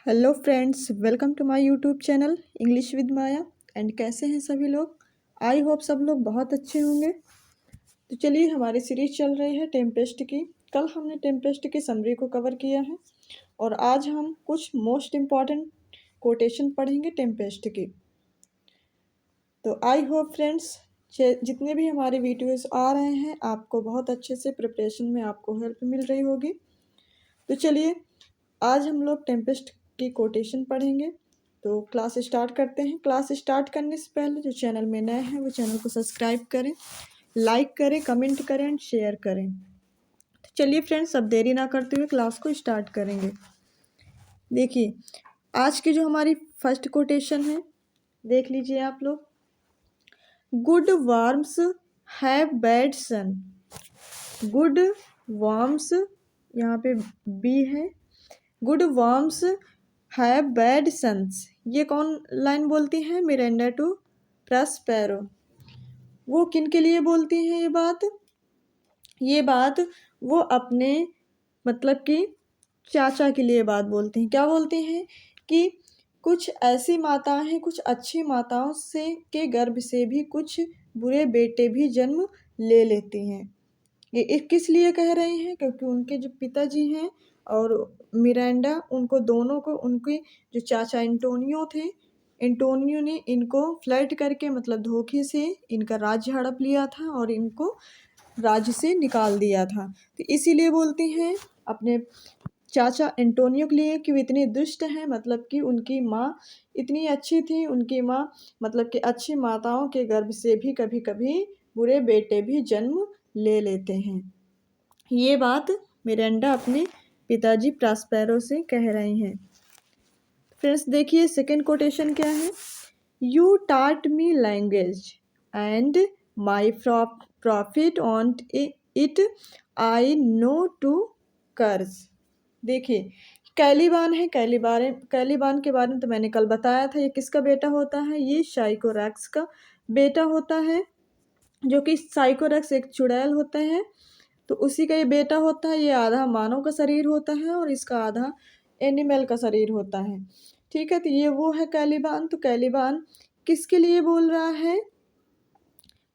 Hello friends, welcome to my YouTube channel English with Maya. And कैसे हैं सभी लोग? आई होप सब लोग बहुत अच्छे होंगे। तो चलिए, हमारी सीरीज चल रही है टेम्पेस्ट की। कल हमने टेम्पेस्ट की समरी को कवर किया है और आज हम कुछ मोस्ट इम्पॉर्टेंट कोटेशन पढ़ेंगे टेम्पेस्ट की। तो आई होप फ्रेंड्स, जितने भी हमारे वीडियोस आ रहे हैं आपको बहुत अच्छे से प्रिपरेशन में आपको हेल्प मिल रही होगी। तो चलिए, आज हम लोग टेम्पेस्ट की कोटेशन पढ़ेंगे। तो क्लास स्टार्ट करते हैं। क्लास स्टार्ट करने से पहले जो चैनल में नए हैं वो चैनल को सब्सक्राइब करें, लाइक करें, कमेंट करें एंड शेयर करें। तो चलिए फ्रेंड्स, अब देरी ना करते हुए क्लास को स्टार्ट करेंगे। देखिए, आज की जो हमारी फर्स्ट कोटेशन है, देख लीजिए आप लोग। गुड वार्म्स हैव बैड सन। गुड वार्म्स, यहाँ पे बी है। गुड वार्म्स हैव बैड सन्स। ये कौन लाइन बोलती है? Miranda to Prospero. वो किन के लिए बोलती हैं ये बात वो अपने मतलब कि चाचा के लिए बात बोलती हैं। क्या बोलती हैं? कि कुछ ऐसी माताएं हैं, कुछ अच्छी माताओं से के गर्भ से भी कुछ बुरे बेटे भी जन्म ले लेती हैं। ये किस लिए कह रहे हैं? क्योंकि उनके जो पिताजी हैं और मिरांडा, उनको दोनों को उनके जो चाचा एंटोनियो थे, एंटोनियो ने इनको फ्लर्ट करके मतलब धोखे से इनका राज्य हड़प लिया था और इनको राज्य से निकाल दिया था। तो इसीलिए बोलती हैं अपने चाचा एंटोनियो के लिए कि वो इतनी दुष्ट हैं, मतलब कि उनकी माँ इतनी अच्छी थी। उनकी माँ मतलब कि अच्छी माताओं के गर्भ से भी कभी कभी बुरे बेटे भी जन्म ले लेते हैं। ये बात मिरांडा अपने पिताजी प्रॉस्पेरो से कह रहे हैं। फ्रेंड्स देखिए, सेकंड कोटेशन क्या है? You taught me language and my profit on it I know to curse. देखिए, कैलिबान है। कैलिबान के बारे में तो मैंने कल बताया था। ये किसका बेटा होता है? ये साइकोरैक्स का बेटा होता है, जो कि साइकोरैक्स एक चुड़ैल होता है, तो उसी का ये बेटा होता है। ये आधा मानव का शरीर होता है और इसका आधा एनिमल का शरीर होता है। ठीक है, तो ये वो है कैलिबान। तो कैलिबान किसके लिए बोल रहा है?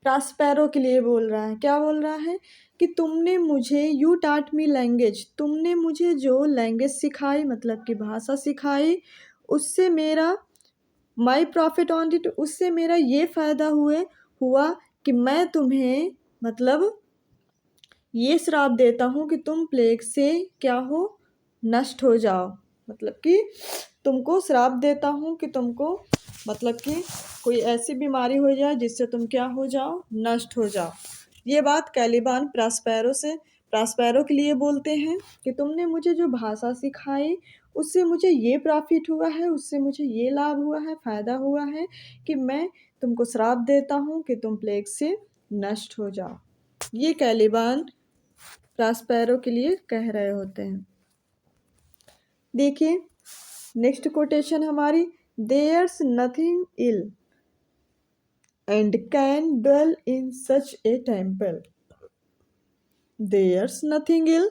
प्रॉस्पेरो के लिए बोल रहा है। क्या बोल रहा है? कि तुमने मुझे यू टाट मी लैंग्वेज, तुमने मुझे जो लैंग्वेज सिखाई मतलब कि भाषा सिखाई, उससे मेरा माई प्रॉफिट ऑन इट, उससे मेरा ये फ़ायदा हुआ कि मैं तुम्हें मतलब ये श्राप देता हूँ कि तुम प्लेग से क्या हो? नष्ट हो जाओ। मतलब कि तुमको श्राप देता हूँ कि तुमको मतलब कि कोई ऐसी बीमारी हो जाए जिससे तुम क्या हो जाओ? नष्ट हो जाओ। ये बात कैलिबान प्रॉस्पेरो के लिए बोलते हैं कि तुमने मुझे जो भाषा सिखाई उससे मुझे ये प्रॉफिट हुआ है, उससे मुझे ये लाभ हुआ है, फ़ायदा हुआ है कि मैं तुमको श्राप देता हूँ कि तुम प्लेग से नष्ट हो जाओ। ये कैलिबान प्रॉस्पेरो के लिए कह रहे होते हैं। देखिए, नेक्स्ट कोटेशन हमारी। There's nothing ill and can dwell in such a temple. There's nothing ill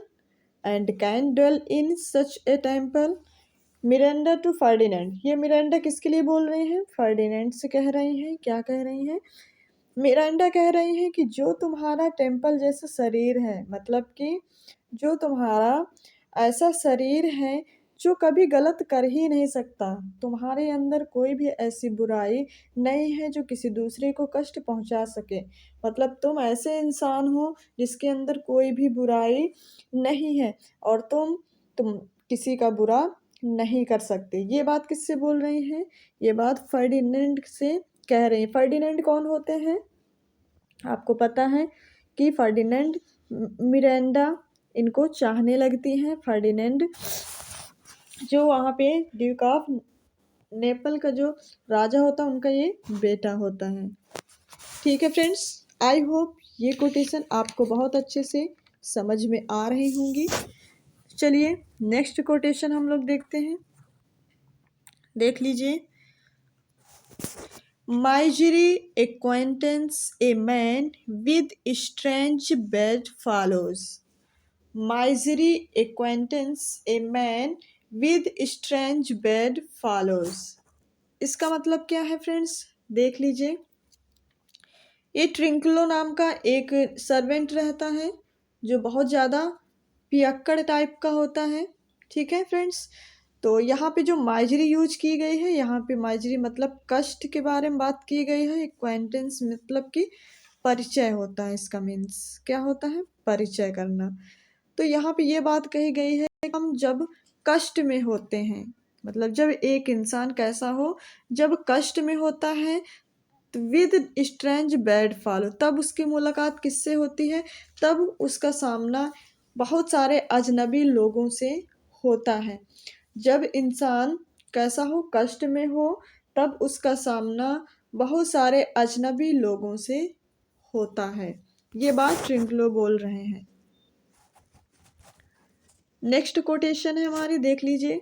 and can dwell in such a temple. Miranda to Ferdinand. ये मिरांडा किसके लिए बोल रहे हैं? फर्डिनेंड से कह रहे हैं। क्या कह रही हैं? मिरांडा कह रही हैं कि जो तुम्हारा टेम्पल जैसा शरीर है, मतलब कि जो तुम्हारा ऐसा शरीर है जो कभी गलत कर ही नहीं सकता, तुम्हारे अंदर कोई भी ऐसी बुराई नहीं है जो किसी दूसरे को कष्ट पहुंचा सके। मतलब तुम ऐसे इंसान हो जिसके अंदर कोई भी बुराई नहीं है और तुम किसी का बुरा नहीं कर सकते। ये बात किससे बोल रही हैं? ये बात फर्डिनेंड से कह रही हैं। फर्डिनेंड कौन होते हैं? आपको पता है कि फर्डिनेंड मिरांडा इनको चाहने लगती हैं। फर्डिनेंड जो वहाँ पे ड्यूक ऑफ नेपल का जो राजा होता है, उनका ये बेटा होता है। ठीक है फ्रेंड्स, आई होप ये कोटेशन आपको बहुत अच्छे से समझ में आ रही होंगी। चलिए, नेक्स्ट कोटेशन हम लोग देखते हैं। देख लीजिए। Misery acquaintance a man with strange bed follows. Misery acquaintance a man with strange bed follows. इसका मतलब क्या है फ्रेंड्स, देख लीजिए। ये ट्रिंकलो नाम का एक सर्वेंट रहता है जो बहुत ज़्यादा पियक्कड़ टाइप का होता है। ठीक है फ्रेंड्स, तो यहाँ पे जो माइजरी यूज की गई है, यहाँ पे माइजरी मतलब कष्ट के बारे में बात की गई है। एक्वेंटेंस मतलब कि परिचय होता है, इसका मीन्स क्या होता है, परिचय करना। तो यहाँ पे ये बात कही गई है कि हम जब कष्ट में होते हैं, मतलब जब एक इंसान कैसा हो, जब कष्ट में होता है, विद स्ट्रेंज बेड फॉलो, तब उसकी मुलाकात किससे होती है, तब उसका सामना बहुत सारे अजनबी लोगों से होता है। जब इंसान कैसा हो, कष्ट में हो, तब उसका सामना बहुत सारे अजनबी लोगों से होता है। ये बात ट्रिंकलो बोल रहे हैं। नेक्स्ट कोटेशन है हमारी, देख लीजिए।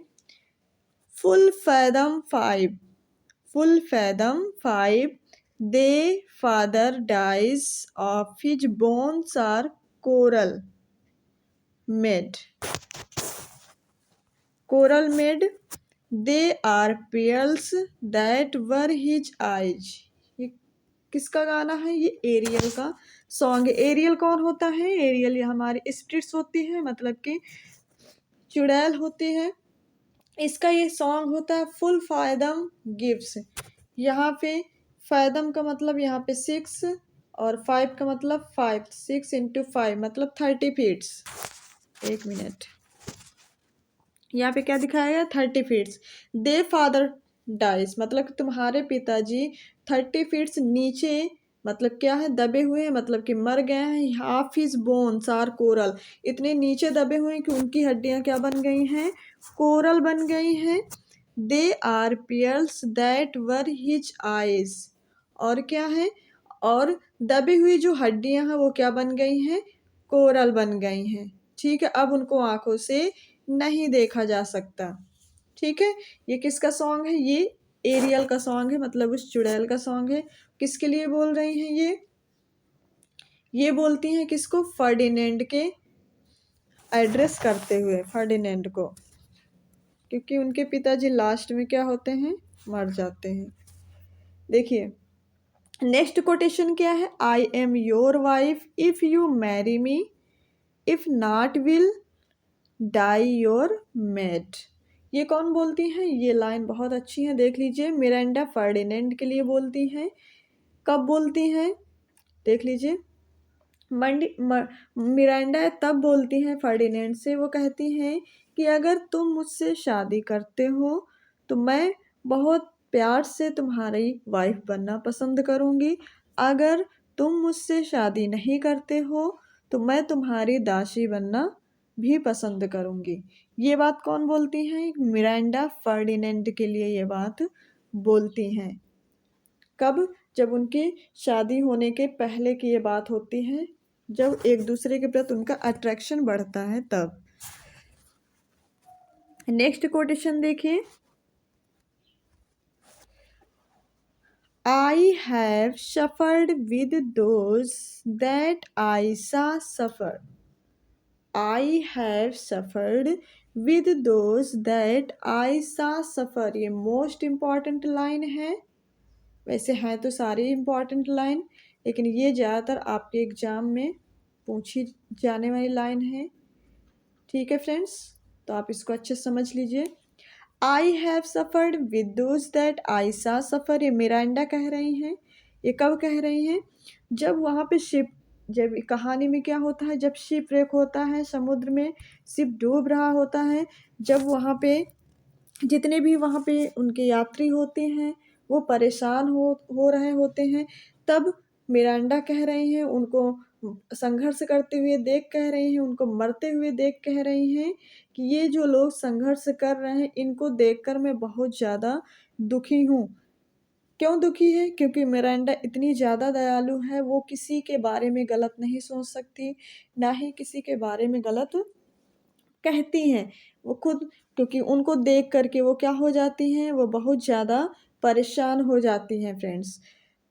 Full fathom five, full fathom five, thy father dies of his bones are coral made, coral made, they are pearls that were his eyes. ये किसका गाना है, ये एरियल का सॉन्ग है। एरियल कौन होता है, एरियल ये हमारी स्पिरिट्स होती है, मतलब कि चुड़ैल होती है। इसका ये सॉन्ग होता है फुल फायदम गिव्स। यहाँ पे फायदम का मतलब यहाँ पे 6 और 5 का मतलब 5, 6 इंटू 5 मतलब 30 फीट्स। एक मिनट, यहाँ पे क्या दिखाया गया, 30 फीट्स। दे फादर डाइस मतलब कि तुम्हारे पिताजी 30 फीट्स नीचे, मतलब क्या है, दबे हुए हैं, मतलब कि मर गए हैं। Half his bones are coral, इतने नीचे दबे हुए हैं कि उनकी हड्डियां क्या बन गई हैं, कोरल बन गई हैं। They are pearls that were his eyes, और क्या है, और दबी हुई जो हड्डियां हैं वो क्या बन गई हैं, कोरल बन गई हैं। ठीक है, अब उनको आंखों से नहीं देखा जा सकता। ठीक है, ये किसका सॉन्ग है, ये एरियल का सॉन्ग है, मतलब उस चुड़ैल का सॉन्ग है। किसके लिए बोल रही हैं ये बोलती हैं किसको, फर्डिनेंड के एड्रेस करते हुए, फर्डिनेंड को, क्योंकि उनके पिताजी लास्ट में क्या होते हैं, मर जाते हैं। देखिए नेक्स्ट कोटेशन क्या है, I am your wife if you marry me, if not will die your maid. ये कौन बोलती हैं, ये लाइन बहुत अच्छी है, देख लीजिए। मिरांडा फर्डिनेंड के लिए बोलती हैं। कब बोलती हैं, देख लीजिए। मिरांडा तब बोलती हैं फर्डिनेंड से, वो कहती हैं कि अगर तुम मुझसे शादी करते हो तो मैं बहुत प्यार से तुम्हारी वाइफ बनना पसंद करूँगी। अगर तुम मुझसे शादी नहीं करते हो तो मैं तुम्हारी दासी बनना भी पसंद करूँगी। ये बात कौन बोलती हैं, मिरांडा फर्डिनेंड के लिए ये बात बोलती हैं। कब, जब उनकी शादी होने के पहले की ये बात होती है, जब एक दूसरे के प्रति उनका अट्रैक्शन बढ़ता है तब। नेक्स्ट कोटेशन देखिए, I have suffered with those that I saw suffer, I have suffered with those that I saw suffer. ये मोस्ट इम्पॉर्टेंट लाइन है। वैसे हैं तो सारी इम्पॉर्टेंट लाइन, लेकिन ये ज़्यादातर आपके एग्ज़ाम में पूछी जाने वाली लाइन है। ठीक है फ्रेंड्स, तो आप इसको अच्छे से समझ लीजिए। I have suffered with those that I सा सफ़र, ये मिरांडा कह रही हैं। ये कब कह रही हैं, जब वहाँ पे शिप, जब कहानी में क्या होता है, जब शिप रेक होता है समुद्र में, शिप डूब रहा होता है, जब वहाँ पे जितने भी वहाँ पे उनके यात्री होते हैं वो परेशान हो रहे होते हैं, तब मिरांडा कह रही हैं, उनको संघर्ष करते हुए देख कह रही हैं, उनको मरते हुए देख कह रही हैं कि ये जो लोग संघर्ष कर रहे हैं इनको देखकर मैं बहुत ज़्यादा दुखी हूँ। क्यों दुखी है, क्योंकि मिरांडा इतनी ज़्यादा दयालु है, वो किसी के बारे में गलत नहीं सोच सकती, ना ही किसी के बारे में गलत कहती हैं। वो खुद, क्योंकि उनको देख कर के वो क्या हो जाती हैं, वो बहुत ज़्यादा परेशान हो जाती हैं फ्रेंड्स।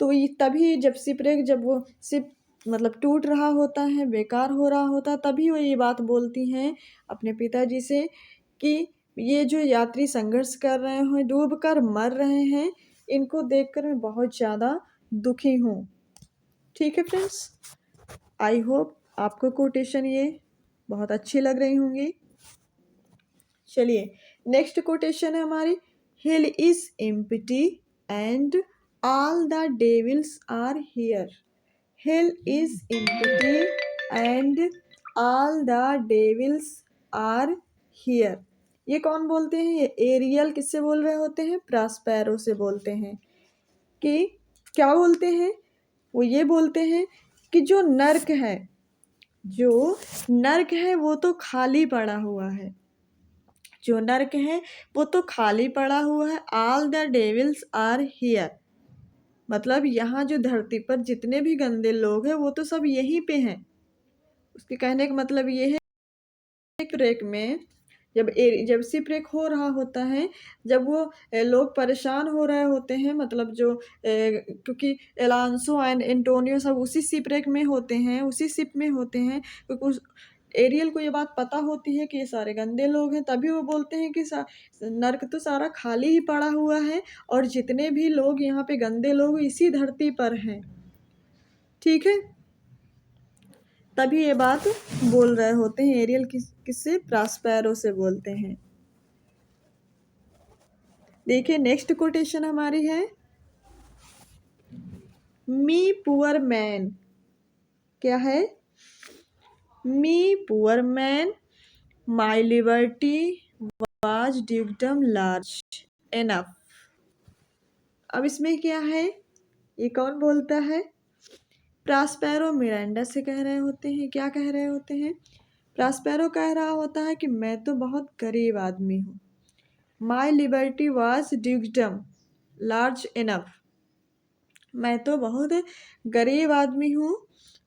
तो ये तभी जब शिपरेक, जब वो शिप मतलब टूट रहा होता है, बेकार हो रहा होता है, तभी वो ये बात बोलती हैं अपने पिताजी से कि ये जो यात्री संघर्ष कर रहे हैं, डूबकर मर रहे हैं, इनको देखकर मैं बहुत ज़्यादा दुखी हूँ। ठीक है फ्रेंड्स, आई होप आपको कोटेशन ये बहुत अच्छी लग रही होंगी। चलिए नेक्स्ट कोटेशन है हमारी, hell is empty and all the devils are here. Hell is empty and all the devils are here. ये कौन बोलते हैं? ये एरियल किससे बोल रहे होते हैं? प्रॉस्पेरो से बोलते हैं। कि क्या बोलते हैं? वो ये बोलते हैं कि जो नर्क है, जो नर्क है वो तो खाली पड़ा हुआ है। जो नर्क है वो तो खाली पड़ा हुआ है। All the devils are here, मतलब यहाँ जो धरती पर जितने भी गंदे लोग हैं वो तो सब यहीं पे हैं। उसके कहने का मतलब ये है, एक रेक में जब शिपरेक हो रहा होता है, जब वो लोग परेशान हो रहे होते हैं, मतलब जो क्योंकि एलांसो एंड एंटोनियो सब उसी शिपरेक में होते हैं, उसी शिप में होते हैं, क्योंकि उस एरियल को ये बात पता होती है कि ये सारे गंदे लोग हैं, तभी वो बोलते हैं कि नर्क तो सारा खाली ही पड़ा हुआ है और जितने भी लोग यहाँ पे गंदे लोग इसी धरती पर हैं। ठीक है, तभी ये बात बोल रहे होते हैं। एरियल किससे? प्रॉस्पेरो से बोलते हैं। देखिए नेक्स्ट कोटेशन हमारी है, मी पुअर मैन। क्या है? Me poor man, my liberty was dukedom large enough. अब इसमें क्या है? ये कौन बोलता है? प्रॉस्पेरो मिरांडा से कह रहे होते हैं। क्या कह रहे होते हैं? प्रॉस्पेरो कह रहा होता है कि मैं तो बहुत गरीब आदमी हूँ। My liberty was dukedom large enough, मैं तो बहुत गरीब आदमी हूँ।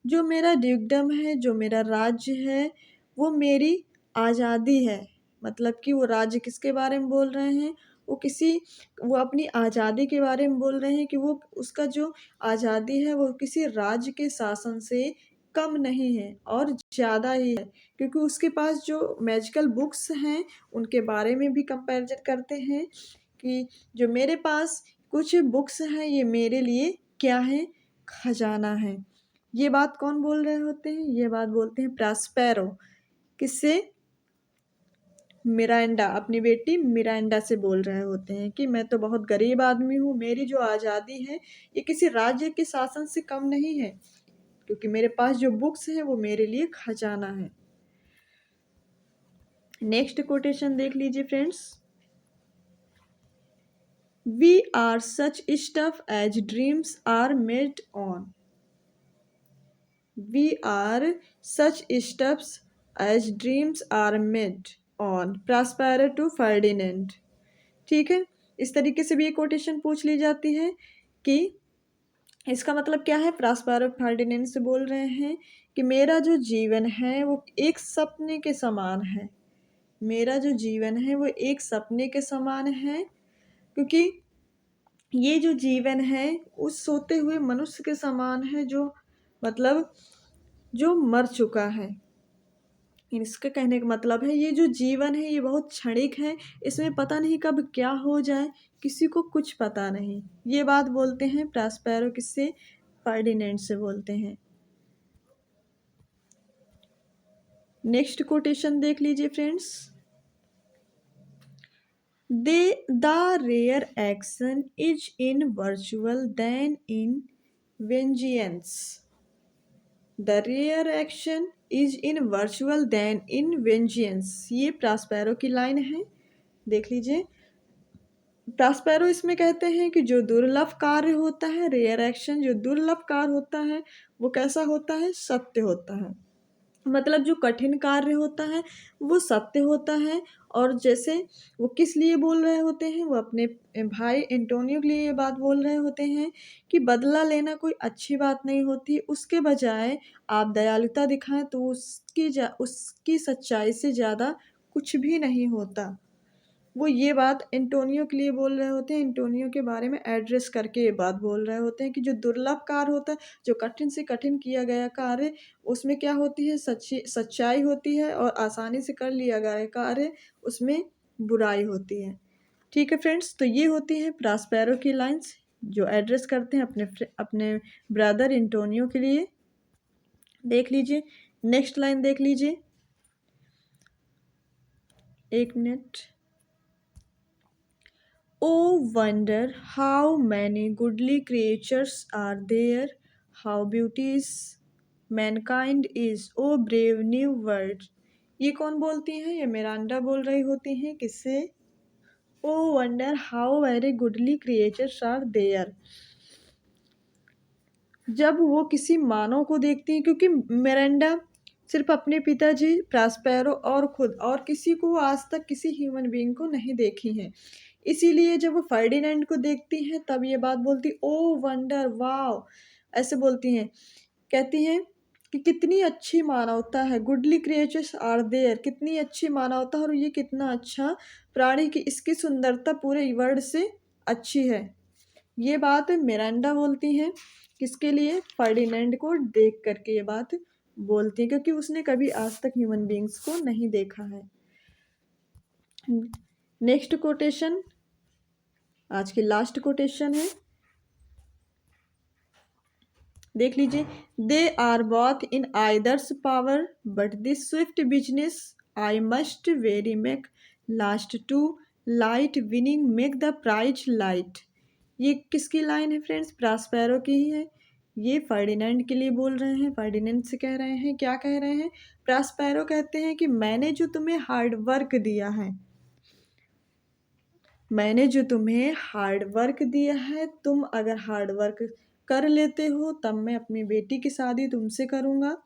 जो मेरा ड्यूकडम है, जो मेरा राज्य है, वो मेरी आज़ादी है। मतलब कि वो राज्य किसके बारे में बोल रहे हैं? वो अपनी आज़ादी के बारे में बोल रहे हैं कि वो उसका जो आज़ादी है वो किसी राज्य के शासन से कम नहीं है और ज़्यादा ही है, क्योंकि उसके पास जो मैजिकल बुक्स हैं उनके बारे में भी कंपैरिजन करते हैं कि जो मेरे पास कुछ बुक्स हैं ये मेरे लिए क्या है? खजाना है। ये बात कौन बोल रहे होते हैं? ये बात बोलते हैं प्रॉस्पेरो। किससे? मिरांडा, अपनी बेटी मिरांडा से बोल रहे होते हैं कि मैं तो बहुत गरीब आदमी हूँ, मेरी जो आज़ादी है ये किसी राज्य के शासन से कम नहीं है, क्योंकि मेरे पास जो बुक्स हैं वो मेरे लिए खजाना है। नेक्स्ट कोटेशन देख लीजिए friends, we are such stuff as dreams are made on. We are such stuffs as dreams are made on। Prospero to Ferdinand। ठीक है, इस तरीके से भी एक कोटेशन पूछ ली जाती है कि इसका मतलब क्या है। प्रॉस्पेरो फर्डिनेंड से बोल रहे हैं कि मेरा जो जीवन है वो एक सपने के समान है। मेरा जो जीवन है वो एक सपने के समान है, क्योंकि ये जो जीवन है उस सोते हुए मनुष्य के समान है, जो मतलब जो मर चुका है। इसका कहने का मतलब है ये जो जीवन है ये बहुत क्षणिक है, इसमें पता नहीं कब क्या हो जाए, किसी को कुछ पता नहीं। ये बात बोलते हैं प्रॉस्पेरो किससे? फर्डिनेंड से बोलते हैं। नेक्स्ट कोटेशन देख लीजिए friends, the the rare action is in virtual then in vengeance. The rare action is in virtual then in vengeance. ये प्रॉस्पेरो की लाइन है, देख लीजिए। प्रॉस्पेरो इसमें कहते हैं कि जो दुर्लभ कार्य होता है, रेयर एक्शन जो दुर्लभ कार्य होता है वो कैसा होता है? सत्य होता है। मतलब जो कठिन कार्य होता है वो सत्य होता है। और जैसे वो किस लिए बोल रहे होते हैं? वो अपने भाई एंटोनियो के लिए ये बात बोल रहे होते हैं कि बदला लेना कोई अच्छी बात नहीं होती, उसके बजाय आप दयालुता दिखाएं तो उसकी सच्चाई से ज़्यादा कुछ भी नहीं होता। वो ये बात एंटोनियो के लिए बोल रहे होते हैं, एंटोनियो के बारे में एड्रेस करके ये बात बोल रहे होते हैं कि जो दुर्लभ कार्य होता है, जो कठिन से कठिन किया गया कार्य, उसमें क्या होती है? सच्चाई होती है, और आसानी से कर लिया गया कार्य उसमें बुराई होती है। ठीक है फ्रेंड्स, तो ये होती हैं प्रास्पेरो की लाइंस जो एड्रेस करते हैं अपने ब्रदर एंटोनियो के लिए। देख लीजिए, नेक्स्ट लाइन देख लीजिए, एक minute. Oh, wonder how many goodly creatures are there, how beauteous mankind is, oh brave new world। ये कौन बोलती हैं? ये मिरांडा बोल रही होती हैं। किससे? Oh, wonder how very goodly creatures are there। जब वो किसी मानव को देखती हैं, क्योंकि मिरांडा सिर्फ अपने पिताजी प्रास्पेरो और खुद और किसी को आज तक किसी ह्यूमन बीइंग को नहीं देखी हैं, इसीलिए जब वो फर्डिनेंड को देखती हैं तब ये बात बोलती, ओ वंडर, वाओ, ऐसे बोलती हैं। कहती हैं कि कितनी अच्छी मानवता है, गुडली क्रिएचर्स आर देयर, कितनी अच्छी मानवता और ये कितना अच्छा प्राणी की इसकी सुंदरता पूरे वर्ल्ड से अच्छी है। ये बात मिरांडा बोलती हैं किसके लिए? फर्डिनेंड को देख करके ये बात बोलती है, क्योंकि उसने कभी आज तक ह्यूमन बीइंग्स को नहीं देखा है। नेक्स्ट कोटेशन, आज की लास्ट कोटेशन है, देख लीजिए। They are both in either's power but this swift business I must very make last too light winning make the prize light. ये किसकी लाइन है फ्रेंड्स? प्रास्पेरो की ही है। ये फर्डिनेंड के लिए बोल रहे हैं। फर्डिनेंड से कह रहे हैं, क्या कह रहे हैं? प्रास्पेरो कहते हैं कि मैंने जो तुम्हें हार्ड वर्क दिया है, मैंने जो तुम्हें हार्ड वर्क दिया है, तुम अगर हार्ड वर्क कर लेते हो तब मैं अपनी बेटी की शादी तुमसे करूँगा,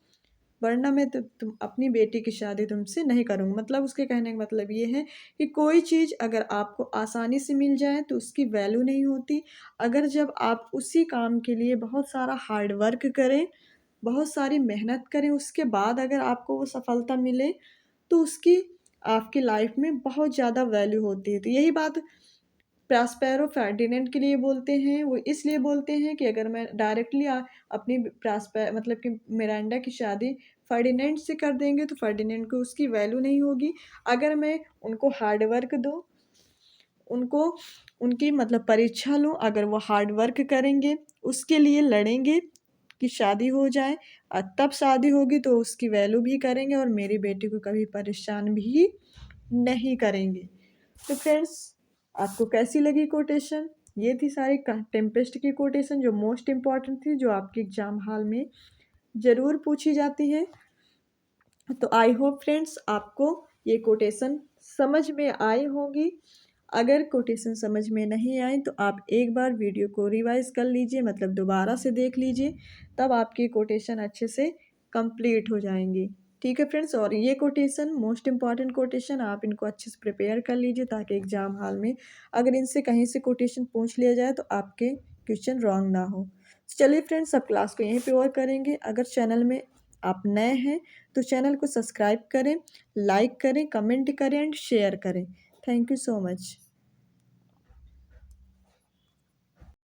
वरना मैं तुम अपनी बेटी की शादी तुमसे नहीं करूँगा। मतलब उसके कहने का मतलब ये है कि कोई चीज़ अगर आपको आसानी से मिल जाए तो उसकी वैल्यू नहीं होती। अगर जब आप उसी काम के लिए बहुत सारा हार्ड वर्क करें, बहुत सारी मेहनत करें, उसके बाद अगर आपको वो सफलता मिले तो उसकी आपकी लाइफ में बहुत ज़्यादा वैल्यू होती है। तो यही बात प्रास्पेरो फर्डिनेंड के लिए बोलते हैं। वो इसलिए बोलते हैं कि अगर मैं डायरेक्टली अपनी मतलब कि मिरांडा की शादी फर्डिनेंड से कर देंगे तो फर्डिनेंड को उसकी वैल्यू नहीं होगी। अगर मैं उनको हार्ड वर्क दूँ, उनको उनकी मतलब परीक्षा लूँ, अगर वो हार्ड वर्क करेंगे, उसके लिए लड़ेंगे कि शादी हो जाए, तब शादी होगी तो उसकी वैल्यू भी करेंगे और मेरी बेटी को कभी परेशान भी नहीं करेंगे। तो फ्रेंड्स, आपको कैसी लगी कोटेशन? ये थी सारी टेम्पेस्ट की कोटेशन जो मोस्ट इम्पॉर्टेंट थी, जो आपके एग्जाम हॉल में ज़रूर पूछी जाती है। तो आई होप फ्रेंड्स आपको ये कोटेशन समझ में आई होगी। अगर कोटेशन समझ में नहीं आए तो आप एक बार वीडियो को रिवाइज कर लीजिए, मतलब दोबारा से देख लीजिए, तब आपकी कोटेशन अच्छे से कंप्लीट हो जाएंगी। ठीक है फ्रेंड्स, और ये कोटेशन मोस्ट इम्पॉर्टेंट कोटेशन, आप इनको अच्छे से प्रिपेयर कर लीजिए ताकि एग्जाम हॉल में अगर इनसे कहीं से कोटेशन पूछ लिया जाए तो आपके क्वेश्चन रॉन्ग ना हो। चलिए फ्रेंड्स, अब क्लास को यहीं पे और करेंगे। अगर चैनल में आप नए हैं तो चैनल को सब्सक्राइब करें, लाइक करें, कमेंट करें एंड शेयर करें। Thank you so much.